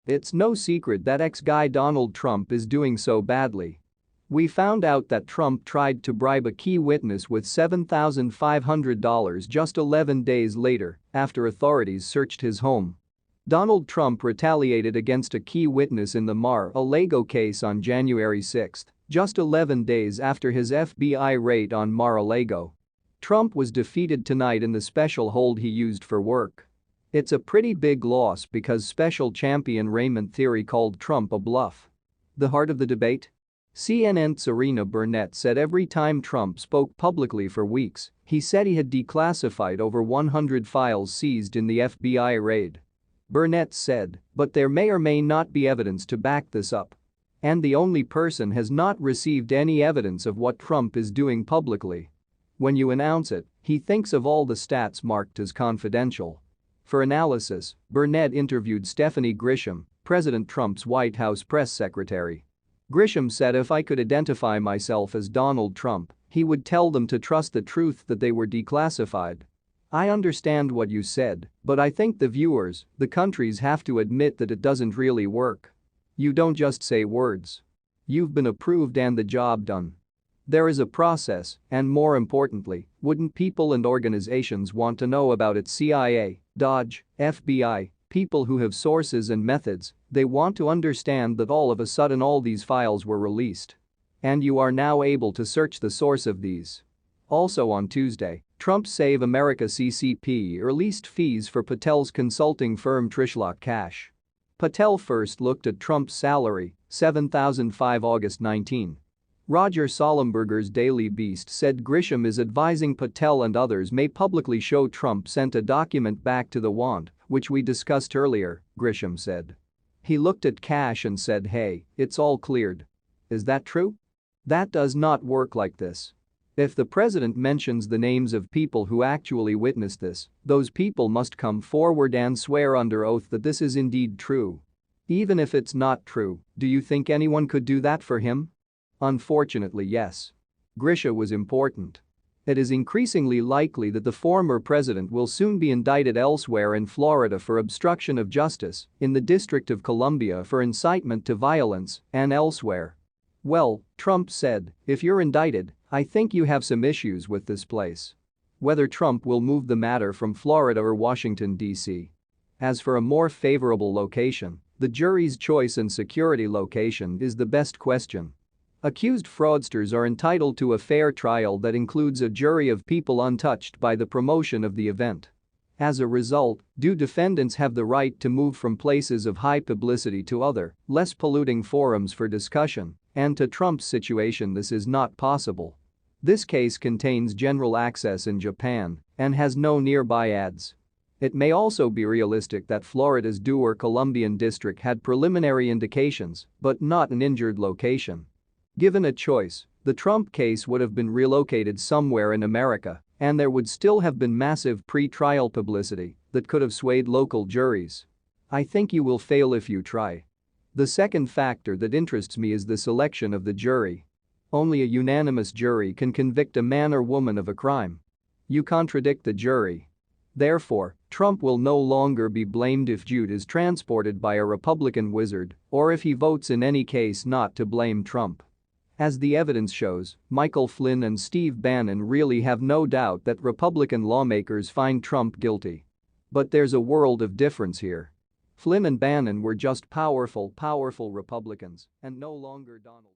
It's no secret that ex-guy Donald Trump is doing so badly. We found out that Trump tried to bribe a key witness with $7,500 just 11 days later after authorities searched his home. Donald Trump retaliated against a key witness in the Lago case on January 6, just 11 days after his FBI raid on Lago. Trump was defeated tonight in the special hold he used for work. It's a pretty big loss because special champion Raymond Theory called Trump a bluff. The heart of the debate? CNN's Tsarina Burnett said every time Trump spoke publicly for weeks, he said he had declassified over 100 files seized in the FBI raid. Burnett said, but there may or may not be evidence to back this up. And the only person has not received any evidence of what Trump is doing publicly. When you announce it, he thinks of all the stats marked as confidential. For analysis, Burnett interviewed Stephanie Grisham, President Trump's White House press secretary. Grisham said if I could identify myself as Donald Trump, he would tell them to trust the truth that they were declassified. I understand what you said, but I think the viewers, the countries have to admit that it doesn't really work. You don't just say words. You've been approved and the job done. There is a process, and more importantly, wouldn't people and organizations want to know about it? CIA, DOJ, FBI, people who have sources and methods, they want to understand that all of a sudden all these files were released. And you are now able to search the source of these. Also on Tuesday, Trump's Save America CCP released fees for Patel's consulting firm Trishlock Cash. Patel first looked at Trump's salary, $7,500 August 19. Roger Sollenberger's Daily Beast said Grisham is advising Patel and others may publicly show Trump sent a document back to the want, which we discussed earlier, Grisham said. He looked at Cash and said, hey, it's all cleared. Is that true? That does not work like this. If the president mentions the names of people who actually witnessed this, those people must come forward and swear under oath that this is indeed true. Even if it's not true, do you think anyone could do that for him? Unfortunately, yes. Grisham was important. It is increasingly likely that the former president will soon be indicted elsewhere in Florida for obstruction of justice, in the District of Columbia for incitement to violence, and elsewhere. Well, Trump said, if you're indicted, I think you have some issues with this place. Whether Trump will move the matter from Florida or Washington, D.C. As for a more favorable location, the jury's choice and security location is the best question. Accused fraudsters are entitled to a fair trial that includes a jury of people untouched by the promotion of the event. As a result, do defendants have the right to move from places of high publicity to other, less polluting forums for discussion, and to Trump's situation this is not possible. This case contains general access in Japan and has no nearby ads. It may also be realistic that Florida's Dewar Columbian district had preliminary indications, but not an injured location. Given a choice, the Trump case would have been relocated somewhere in America, and there would still have been massive pre-trial publicity that could have swayed local juries. I think you will fail if you try. The second factor that interests me is the selection of the jury. Only a unanimous jury can convict a man or woman of a crime. You contradict the jury. Therefore, Trump will no longer be blamed if Jude is transported by a Republican wizard or if he votes in any case not to blame Trump. As the evidence shows, Michael Flynn and Steve Bannon really have no doubt that Republican lawmakers find Trump guilty. But there's a world of difference here. Flynn and Bannon were just powerful Republicans and no longer Donald.